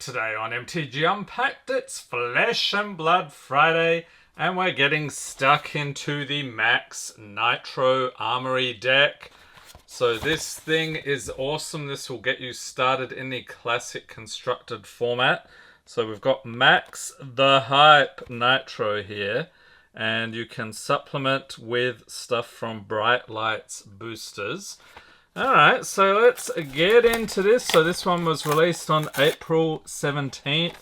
today on MTG Unpacked, it's Flesh and Blood Friday, and we're getting stuck into the Maxx Nitro Armory deck. So this thing is awesome. This will get you started in the classic constructed format. So we've got Maxx the Hype Nitro here, and you can supplement with stuff from Bright Lights boosters. Alright, so let's get into this. So this one was released on April 17th,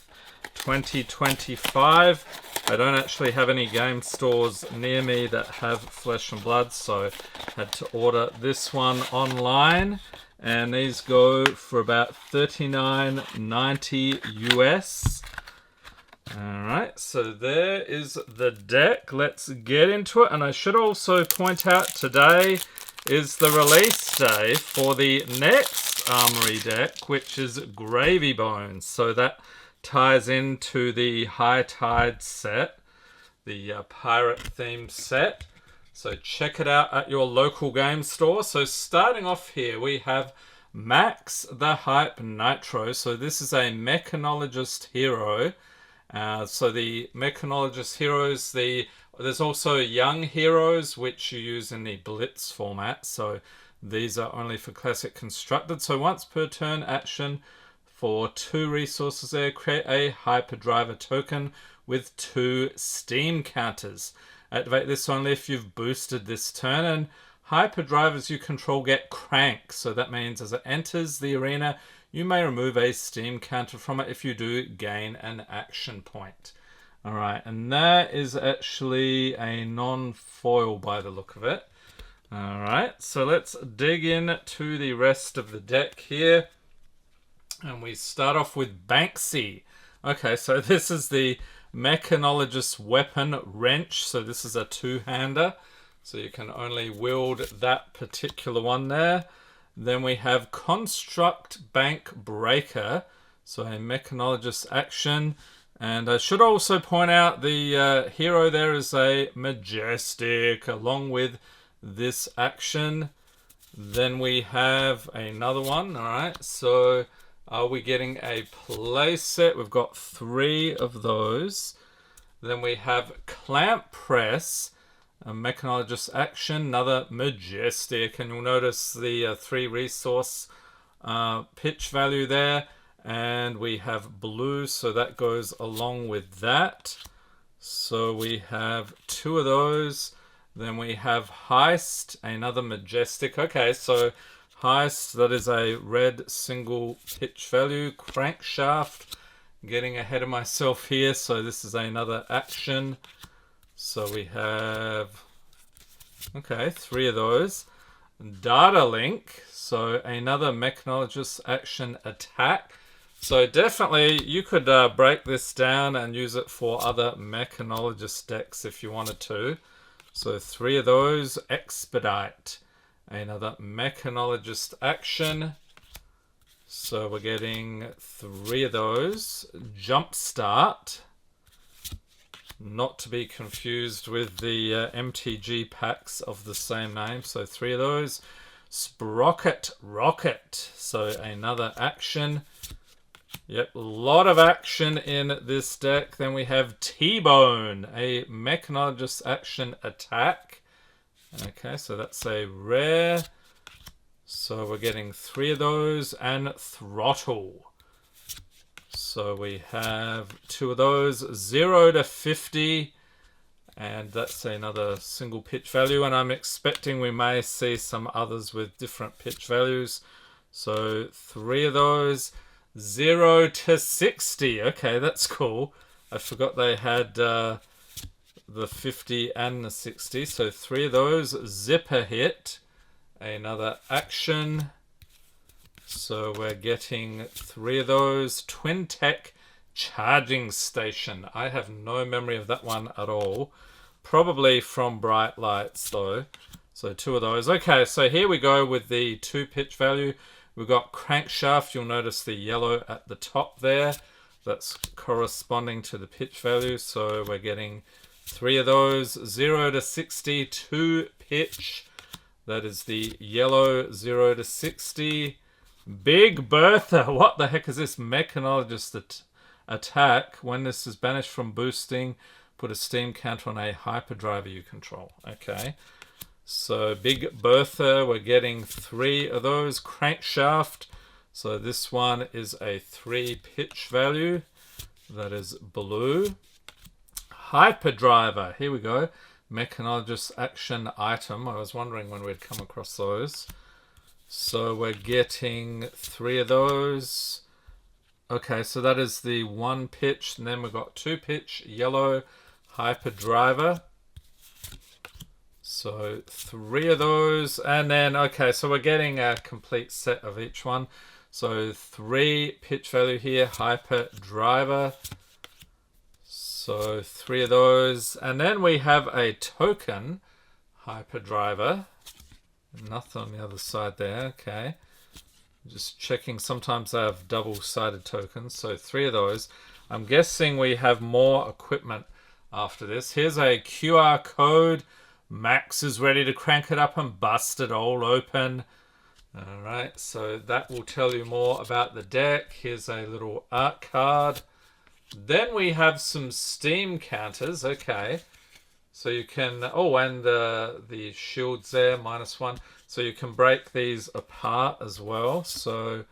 2025. I don't actually have any game stores near me that have Flesh and Blood, so I had to order this one online. And these go for about $39.90 US. Alright, so there is the deck. Let's get into it. And I should also point out today is the release day for the next Armory deck, which is Gravy Bones. So that ties into the High Tide set, the pirate themed set. So check it out at your local game store. So starting off here, we have Maxx the Hype Nitro. So this is a mechanologist hero. So the mechanologist heroes, there's also young heroes, which you use in the Blitz format. So these are only for classic constructed. So once per turn action for 2 resources there, create a hyperdriver token with 2 steam counters. Activate this only if you've boosted this turn, and hyperdrivers you control get crank. So that means as it enters the arena, you may remove a steam counter from it. If you do, gain an action point. Alright, and that is actually a non-foil by the look of it. Alright, so let's dig in to the rest of the deck here. And we start off with Banksy. Okay, so this is the mechanologist weapon wrench. So this is a 2-hander. So you can only wield that particular one there. Then we have Construct Bank Breaker. So a mechanologist action. And I should also point out the hero there is a Majestic along with this action. Then we have another one. Alright, so are we getting a play set? We've got 3 of those. Then we have Clamp Press, a mechanologist action, another Majestic. And you'll notice the 3 resource pitch value there. And we have blue, so that goes along with that. So we have 2 of those. Then we have Heist, another Majestic. Okay, so Heist, that is a red single pitch value. Crankshaft, getting ahead of myself here. So this is another action. So we have, okay, 3 of those. Data Link, so another mechanologist action attack. So definitely you could break this down and use it for other mechanologist decks if you wanted to. So 3 of those. Expedite, another mechanologist action. So we're getting 3 of those. Jumpstart, not to be confused with the MTG packs of the same name. So 3 of those. Sprocket Rocket, so another action. Yep, a lot of action in this deck. Then we have T-Bone, a mechanologist action attack. Okay, so that's a rare. So we're getting 3 of those. And Throttle. So we have 2 of those. 0 to 50. And that's another single pitch value. And I'm expecting we may see some others with different pitch values. So 3 of those. 0 to 60. Okay, that's cool. I forgot they had the 50 and the 60. So 3 of those. Zipper Hit, another action. So we're getting 3 of those. Twin Tech Charging Station. I have no memory of that one at all. Probably from Bright Lights though. So 2 of those. Okay, so here we go with the 2 pitch value. We've got Crankshaft. You'll notice the yellow at the top there. That's corresponding to the pitch value. So we're getting 3 of those. 0 to 60, 2 pitch. That is the yellow 0 to 60. Big Bertha. What the heck is this? Mechanologist attack. When this is banished from boosting, put a steam counter on a hyperdriver you control. Okay. So Big Bertha, we're getting 3 of those. Crankshaft. So this one is a 3 pitch value. That is blue. Hyperdriver. Here we go. Mechanologist action item. I was wondering when we'd come across those. So we're getting 3 of those. Okay, so that is the 1 pitch. And then we've got 2 pitch yellow hyperdriver. So 3 of those. And then, okay, so we're getting a complete set of each one. So 3 pitch value here, hyperdriver. So 3 of those. And then we have a token hyperdriver. Nothing on the other side there. Okay. Just checking. Sometimes they have double-sided tokens. So 3 of those. I'm guessing we have more equipment after this. Here's a QR code. Max is ready to crank it up and bust it all open. Alright, so that will tell you more about the deck. Here's a little art card. Then we have some steam counters. Okay. So you can, oh, and the shields there, -1. So you can break these apart as well. So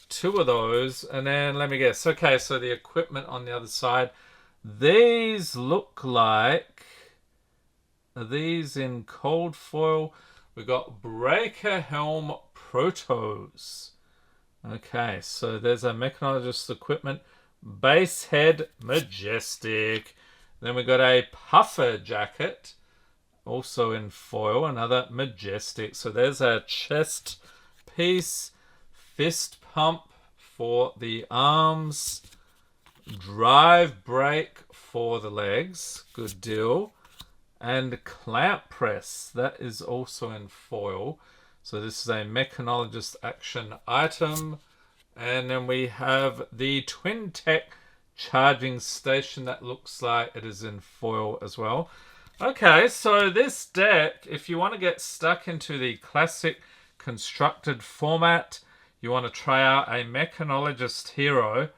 2 of those. And then let me guess. Okay, so the equipment on the other side. These look like, are these in cold foil? We've got Breaker Helm Protos. Okay, so there's a mechanologist equipment. Base head Majestic. Then we got a puffer jacket, also in foil, another Majestic. So there's a chest piece, fist pump for the arms, drive brake for the legs, good deal, and clamp press, that is also in foil. So this is a mechanologist action item. And then we have the Twin Tech charging station that looks like it is in foil as well. Okay, so this deck, if you want to get stuck into the classic constructed format, you want to try out a mechanologist hero,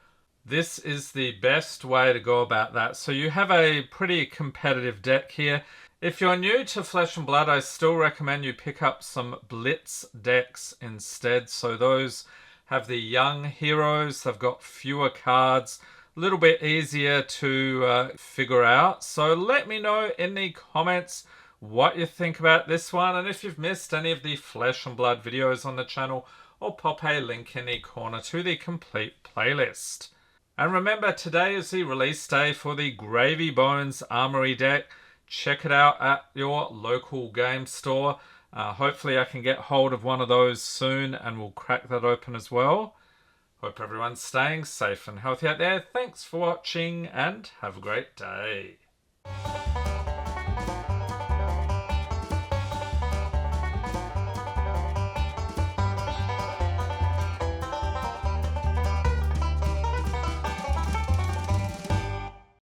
this is the best way to go about that. So you have a pretty competitive deck here. If you're new to Flesh and Blood, I still recommend you pick up some Blitz decks instead. So those have the young heroes, they've got fewer cards, a little bit easier to figure out. So let me know in the comments what you think about this one, and if you've missed any of the Flesh and Blood videos on the channel, I'll pop a link in the corner to the complete playlist. And remember, today is the release day for the Gravy Bones Armory deck. Check it out at your local game store. Hopefully I can get hold of one of those soon and we'll crack that open as well. Hope everyone's staying safe and healthy out there. Thanks for watching and have a great day.